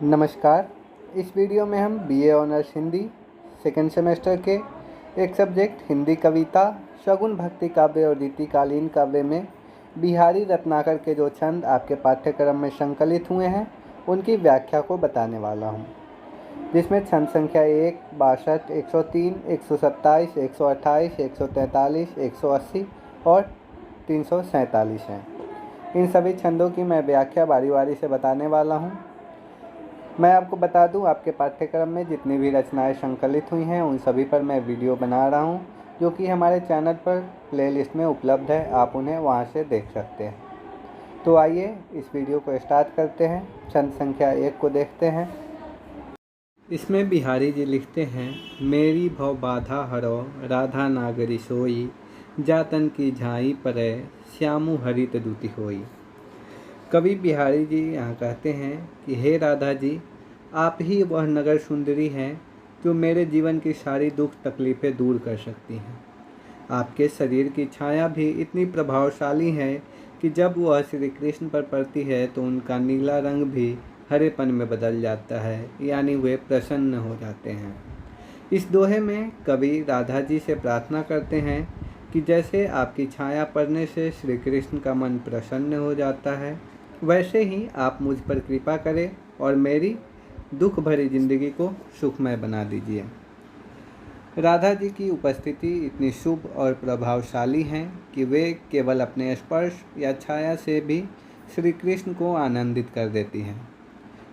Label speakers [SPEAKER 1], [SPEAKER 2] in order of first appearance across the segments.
[SPEAKER 1] नमस्कार। इस वीडियो में हम BA honours Hindi second semester के एक सब्जेक्ट हिंदी कविता शगुन भक्ति काव्य और रीतिकालीन काव्य में बिहारी रत्नाकर के जो छंद आपके पाठ्यक्रम में संकलित हुए हैं उनकी व्याख्या को बताने वाला हूं, जिसमें छंद संख्या 1, 62, 103, 127, 128, 143, 180 और 347 हैं। इन सभी छंदों की मैं व्याख्या बारी बारी से बताने वाला हूं। मैं आपको बता दूं, आपके पाठ्यक्रम में जितनी भी रचनाएं संकलित हुई हैं उन सभी पर मैं वीडियो बना रहा हूं, जो कि हमारे चैनल पर प्लेलिस्ट में उपलब्ध है। आप उन्हें वहां से देख सकते हैं। तो आइए इस वीडियो को स्टार्ट करते हैं। छंद संख्या 1 को देखते हैं। इसमें बिहारी जी लिखते हैं, मेरी भव बाधा हरो राधा नागरी सोई, जातन की झाई परै श्यामु हरित दूती होई। कवि बिहारी जी यहाँ कहते हैं कि हे राधा जी, आप ही वह नगर सुंदरी हैं जो मेरे जीवन की सारी दुख तकलीफ़ें दूर कर सकती हैं। आपके शरीर की छाया भी इतनी प्रभावशाली है कि जब वह श्री कृष्ण पर पड़ती है तो उनका नीला रंग भी हरेपन में बदल जाता है, यानी वे प्रसन्न हो जाते हैं। इस दोहे में कवि राधा जी से प्रार्थना करते हैं कि जैसे आपकी छाया पड़ने से श्री कृष्ण का मन प्रसन्न हो जाता है, वैसे ही आप मुझ पर कृपा करें और मेरी दुख भरी जिंदगी को सुखमय बना दीजिए। राधा जी की उपस्थिति इतनी शुभ और प्रभावशाली है कि वे केवल अपने स्पर्श या छाया से भी श्री कृष्ण को आनंदित कर देती हैं।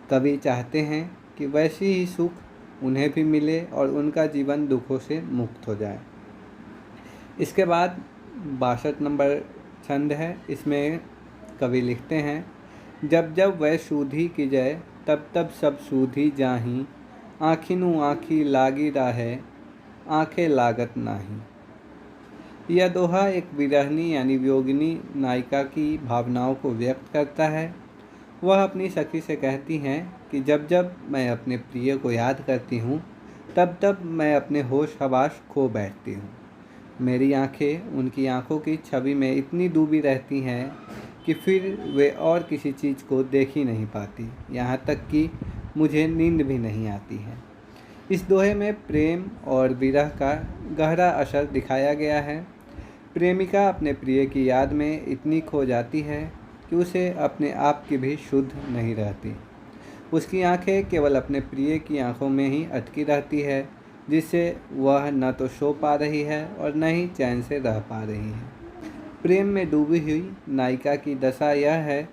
[SPEAKER 1] कवि चाहते हैं कि वैसी ही सुख उन्हें भी मिले और उनका जीवन दुखों से मुक्त हो जाए। इसके बाद 62 नंबर छंद है। इसमें कवि लिखते हैं, जब जब वह सूधी की जय तब तब सब सूधी जाही, आँखिनु आँखी लागी राहे आँखें लागत नाही। यह दोहा एक विरहनी यानी वियोगिनी नायिका की भावनाओं को व्यक्त करता है। वह अपनी सखी से कहती हैं कि जब जब मैं अपने प्रिय को याद करती हूँ तब तब मैं अपने होश हवास खो बैठती हूँ। मेरी आँखें उनकी आँखों की छवि में इतनी डूबी रहती हैं कि फिर वे और किसी चीज़ को देख ही नहीं पाती, यहाँ तक कि मुझे नींद भी नहीं आती है। इस दोहे में प्रेम और विरह का गहरा असर दिखाया गया है। प्रेमिका अपने प्रिय की याद में इतनी खो जाती है कि उसे अपने आप की भी शुद्ध नहीं रहती। उसकी आंखें केवल अपने प्रिय की आंखों में ही अटकी रहती है, जिससे वह न तो सो पा रही है और न ही चैन से रह पा रही है। प्रेम में डूबी हुई नायिका की दशा यह है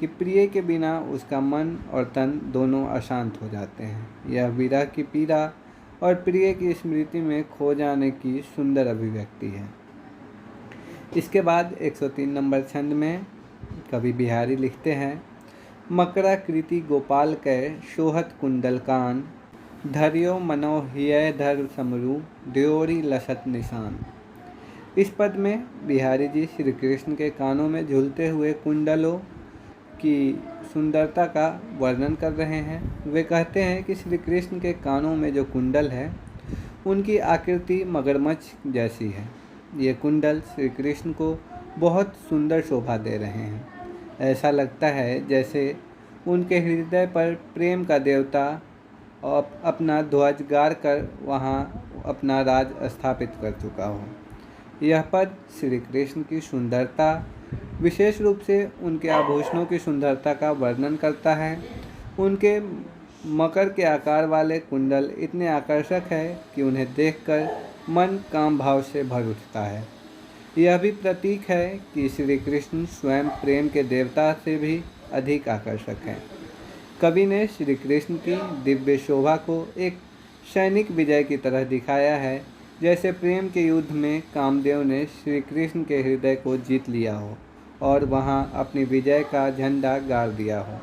[SPEAKER 1] कि प्रिय के बिना उसका मन और तन दोनों अशांत हो जाते हैं। यह विरह की पीड़ा और प्रिय की स्मृति में खो जाने की सुंदर अभिव्यक्ति है। इसके बाद 103 नंबर छंद में कवि बिहारी लिखते हैं, मकराकृति गोपाल कै शोहत कुंडल कान, धरियो मनो हिय धर समरू ड्योरी लसत निशान। इस पद में बिहारी जी श्री कृष्ण के कानों में झूलते हुए कुंडलों की सुंदरता का वर्णन कर रहे हैं। वे कहते हैं कि श्री कृष्ण के कानों में जो कुंडल है उनकी आकृति मगरमच्छ जैसी है। ये कुंडल श्री कृष्ण को बहुत सुंदर शोभा दे रहे हैं। ऐसा लगता है जैसे उनके हृदय पर प्रेम का देवता अपना ध्वज गाड़ कर वहाँ अपना राज स्थापित कर चुका हो। यह पद श्री कृष्ण की सुंदरता, विशेष रूप से उनके आभूषणों की सुंदरता का वर्णन करता है। उनके मकर के आकार वाले कुंडल इतने आकर्षक है कि उन्हें देखकर मन काम भाव से भर उठता है। यह भी प्रतीक है कि श्री कृष्ण स्वयं प्रेम के देवता से भी अधिक आकर्षक हैं। कवि ने श्री कृष्ण की दिव्य शोभा को एक सैनिक विजय की तरह दिखाया है, जैसे प्रेम के युद्ध में कामदेव ने श्री कृष्ण के हृदय को जीत लिया हो और वहां अपनी विजय का झंडा गाड़ दिया हो।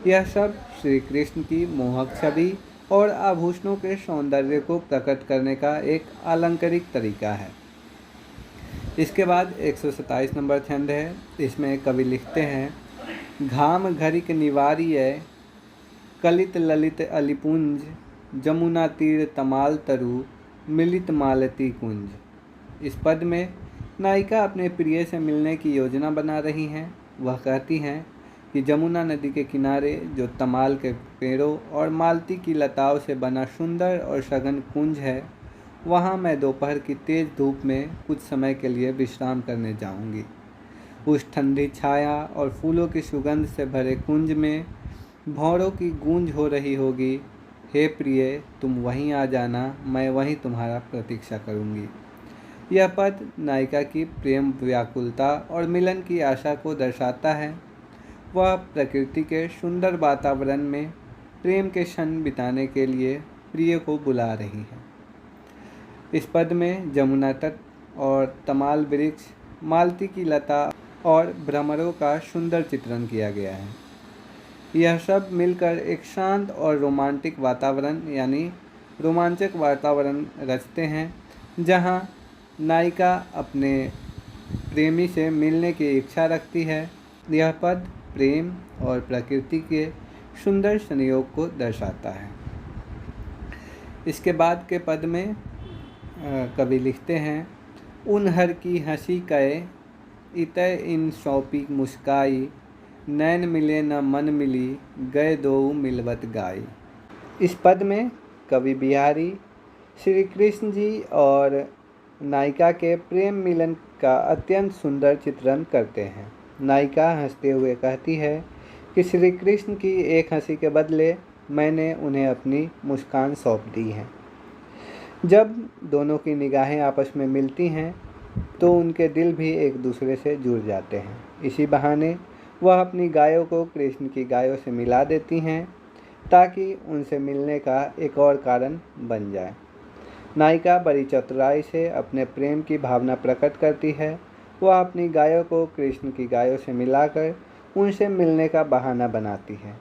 [SPEAKER 1] यह सब श्री कृष्ण की मोहक छवि और आभूषणों के सौंदर्य को प्रकट करने का एक आलंकारिक तरीका है। इसके बाद 127 नंबर छंद है। इसमें कवि लिखते हैं, घाम घरिक निवारिय कलित ललित अलिपुंज, जमुना तीर तमाल तरु मिलित मालती कुंज। इस पद में नायिका अपने प्रिय से मिलने की योजना बना रही हैं। वह कहती हैं कि जमुना नदी के किनारे जो तमाल के पेड़ों और मालती की लताओं से बना सुंदर और सघन कुंज है, वहाँ मैं दोपहर की तेज़ धूप में कुछ समय के लिए विश्राम करने जाऊँगी। उस ठंडी छाया और फूलों की सुगंध से भरे कुंज में भौरों की गूंज हो रही होगी। हे प्रिय, तुम वहीं आ जाना, मैं वहीं तुम्हारा प्रतीक्षा करूँगी। यह पद नायिका की प्रेम व्याकुलता और मिलन की आशा को दर्शाता है। वह प्रकृति के सुंदर वातावरण में प्रेम के क्षण बिताने के लिए प्रिय को बुला रही है। इस पद में जमुना तट और तमाल वृक्ष, मालती की लता और भ्रमरों का सुंदर चित्रण किया गया है। यह सब मिलकर एक शांत और रोमांटिक वातावरण यानी रोमांचक वातावरण रचते हैं, जहां नायिका अपने प्रेमी से मिलने की इच्छा रखती है। यह पद प्रेम और प्रकृति के सुंदर संयोग को दर्शाता है। इसके बाद के पद में कवि लिखते हैं, उन हर की हंसी कहे इतय इन सौंपी मुस्काई, नैन मिले न मन मिली, गए दो मिलवत गाई। इस पद में कवि बिहारी श्री कृष्ण जी और नायिका के प्रेम मिलन का अत्यंत सुंदर चित्रण करते हैं। नायिका हंसते हुए कहती है कि श्री कृष्ण की एक हंसी के बदले मैंने उन्हें अपनी मुस्कान सौंप दी है। जब दोनों की निगाहें आपस में मिलती हैं तो उनके दिल भी एक दूसरे से जुड़ जाते हैं। इसी बहाने वह अपनी गायों को कृष्ण की गायों से मिला देती हैं ताकि उनसे मिलने का एक और कारण बन जाए। नायिका बड़ी चतुराई से अपने प्रेम की भावना प्रकट करती है। वह अपनी गायों को कृष्ण की गायों से मिलाकर उनसे मिलने का बहाना बनाती है।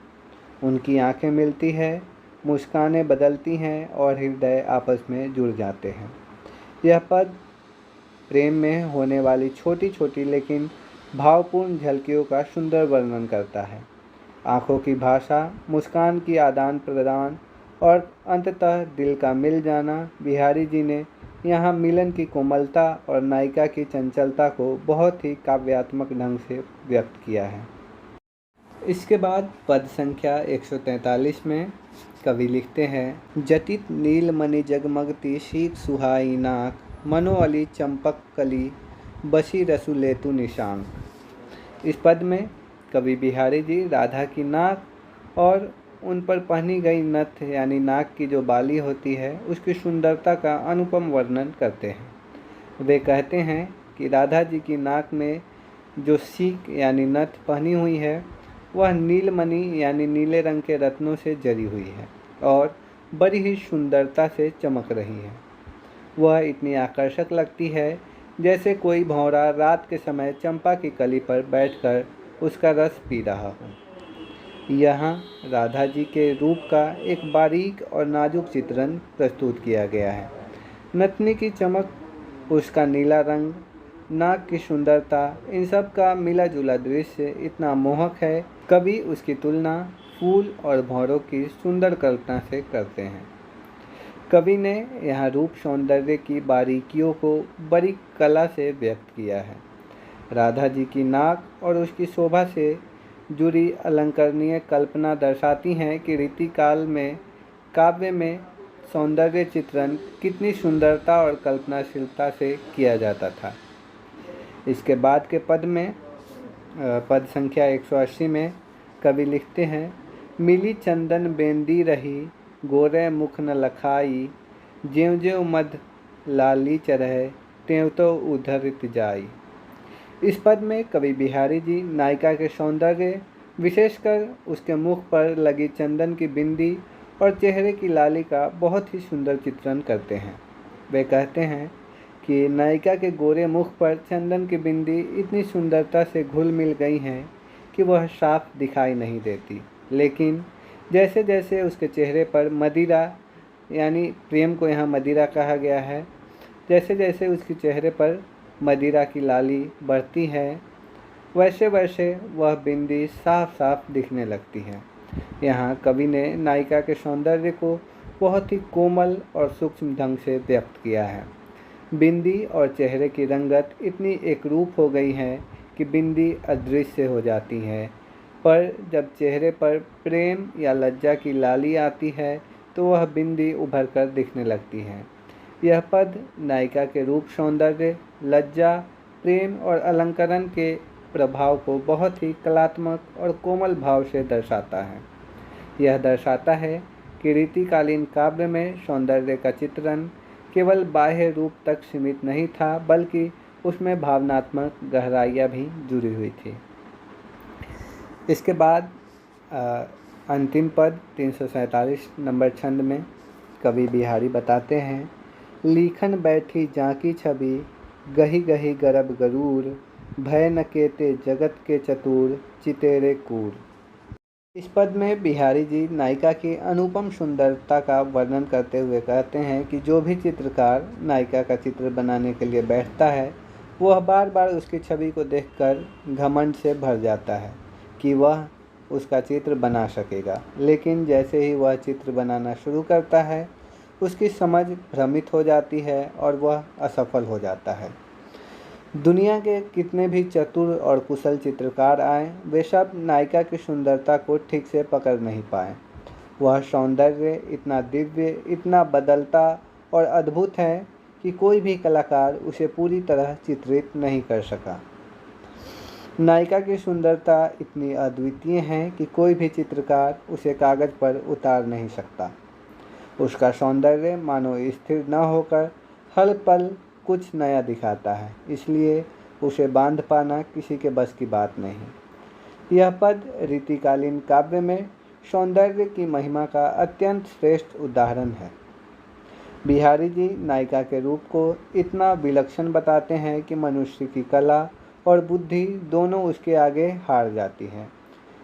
[SPEAKER 1] उनकी आंखें मिलती हैं, मुस्कानें बदलती हैं और हृदय आपस में जुड़ जाते हैं। यह पद प्रेम में होने वाली छोटी छोटी लेकिन भावपूर्ण झलकियों का सुंदर वर्णन करता है। आँखों की भाषा, मुस्कान की आदान प्रदान और अंततः दिल का मिल जाना। बिहारी जी ने यहाँ मिलन की कोमलता और नायिका की चंचलता को बहुत ही काव्यात्मक ढंग से व्यक्त किया है। इसके बाद पद संख्या 143 में कवि लिखते हैं, जटित नीलमणि जगमगती शीत सुहाई नाक, मनो अली चंपक कली, बसी रसु लेतु निशांक। इस पद में कवि बिहारी जी राधा की नाक और उन पर पहनी गई नथ यानी नाक की जो बाली होती है उसकी सुंदरता का अनुपम वर्णन करते हैं। वे कहते हैं कि राधा जी की नाक में जो सीक यानी नथ पहनी हुई है वह नीलमणि यानी नीले रंग के रत्नों से जरी हुई है और बड़ी ही सुंदरता से चमक रही है। वह इतनी आकर्षक लगती है जैसे कोई भौरा रात के समय चंपा की कली पर बैठकर उसका रस पी रहा हो। यहाँ राधा जी के रूप का एक बारीक और नाजुक चित्रण प्रस्तुत किया गया है। नथनी की चमक, उसका नीला रंग, नाक की सुंदरता, इन सब का मिला जुला दृश्य इतना मोहक है, कभी उसकी तुलना फूल और भौरों की सुंदर कल्पना से करते हैं। कवि ने यहाँ रूप सौंदर्य की बारीकियों को बड़ी कला से व्यक्त किया है। राधा जी की नाक और उसकी शोभा से जुड़ी अलंकरणीय कल्पना दर्शाती हैं कि रीतिकाल में काव्य में सौंदर्य चित्रण कितनी सुंदरता और कल्पनाशीलता से किया जाता था। इसके बाद के पद में पद संख्या 180 में कवि लिखते हैं, मिली चंदन बेंदी रही, गोरे मुख न लखाई, ज्यों ज्यों मध लाली चरह, त्यों तो उधरित जाई। इस पद में कवि बिहारी जी नायिका के सौंदर्य, विशेषकर उसके मुख पर लगी चंदन की बिंदी और चेहरे की लाली का बहुत ही सुंदर चित्रण करते हैं। वे कहते हैं कि नायिका के गोरे मुख पर चंदन की बिंदी इतनी सुंदरता से घुल मिल गई हैं कि वह साफ दिखाई नहीं देती, लेकिन जैसे जैसे उसके चेहरे पर मदिरा यानी प्रेम को यहाँ मदिरा कहा गया है, जैसे जैसे उसके चेहरे पर मदिरा की लाली बढ़ती है वैसे वैसे वह बिंदी साफ साफ दिखने लगती है। यहाँ कवि ने नायिका के सौंदर्य को बहुत ही कोमल और सूक्ष्म ढंग से व्यक्त किया है। बिंदी और चेहरे की रंगत इतनी एकरूप हो गई है कि बिंदी अदृश्य हो जाती है। पर जब चेहरे पर प्रेम या लज्जा की लाली आती है तो वह बिंदी उभर कर दिखने लगती है। यह पद नायिका के रूप, सौंदर्य, लज्जा, प्रेम और अलंकरण के प्रभाव को बहुत ही कलात्मक और कोमल भाव से दर्शाता है। यह दर्शाता है कि रीतिकालीन काव्य में सौंदर्य का चित्रण केवल बाह्य रूप तक सीमित नहीं था, बल्कि उसमें भावनात्मक गहराइयाँ भी जुड़ी हुई थी। इसके बाद अंतिम पद 347 नंबर छंद में कवि बिहारी बताते हैं, लीखन बैठी जाकी छवि, गही गही गरब गरूर, भय न केते जगत के चतुर, चितेरे कूर। इस पद में बिहारी जी नायिका की अनुपम सुंदरता का वर्णन करते हुए कहते हैं कि जो भी चित्रकार नायिका का चित्र बनाने के लिए बैठता है वह बार बार उसकी छवि को देखकर घमंड से भर जाता है कि वह उसका चित्र बना सकेगा, लेकिन जैसे ही वह चित्र बनाना शुरू करता है उसकी समझ भ्रमित हो जाती है और वह असफल हो जाता है। दुनिया के कितने भी चतुर और कुशल चित्रकार आए, वे सब नायिका की सुंदरता को ठीक से पकड़ नहीं पाए। वह सौंदर्य इतना दिव्य, इतना बदलता और अद्भुत है कि कोई भी कलाकार उसे पूरी तरह चित्रित नहीं कर सका। नायिका की सुंदरता इतनी अद्वितीय है कि कोई भी चित्रकार उसे कागज पर उतार नहीं सकता। उसका सौंदर्य मानो स्थिर न होकर हर पल कुछ नया दिखाता है, इसलिए उसे बांध पाना किसी के बस की बात नहीं। यह पद रीतिकालीन काव्य में सौंदर्य की महिमा का अत्यंत श्रेष्ठ उदाहरण है। बिहारी जी नायिका के रूप को इतना विलक्षण बताते हैं कि मनुष्य की कला और बुद्धि दोनों उसके आगे हार जाती है।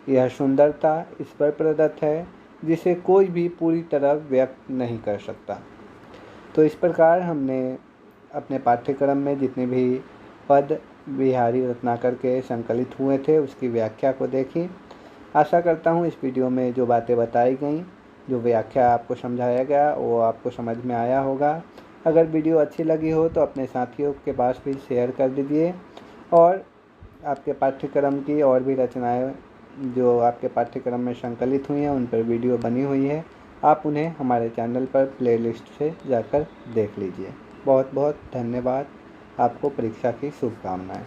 [SPEAKER 1] यह सुंदरता इस पर प्रदत्त है जिसे कोई भी पूरी तरह व्यक्त नहीं कर सकता। तो इस प्रकार हमने अपने पाठ्यक्रम में जितने भी पद बिहारी रत्नाकर के संकलित हुए थे उसकी व्याख्या को देखी। आशा करता हूँ इस वीडियो में जो बातें बताई गई, जो व्याख्या आपको समझाया गया, वो आपको समझ में आया होगा। अगर वीडियो अच्छी लगी हो तो अपने साथियों के पास भी शेयर कर दीजिए और आपके पाठ्यक्रम की और भी रचनाएँ जो आपके पाठ्यक्रम में संकलित हुई हैं उन पर वीडियो बनी हुई है, आप उन्हें हमारे चैनल पर प्लेलिस्ट से जाकर देख लीजिए। बहुत बहुत धन्यवाद। आपको परीक्षा की शुभकामनाएं।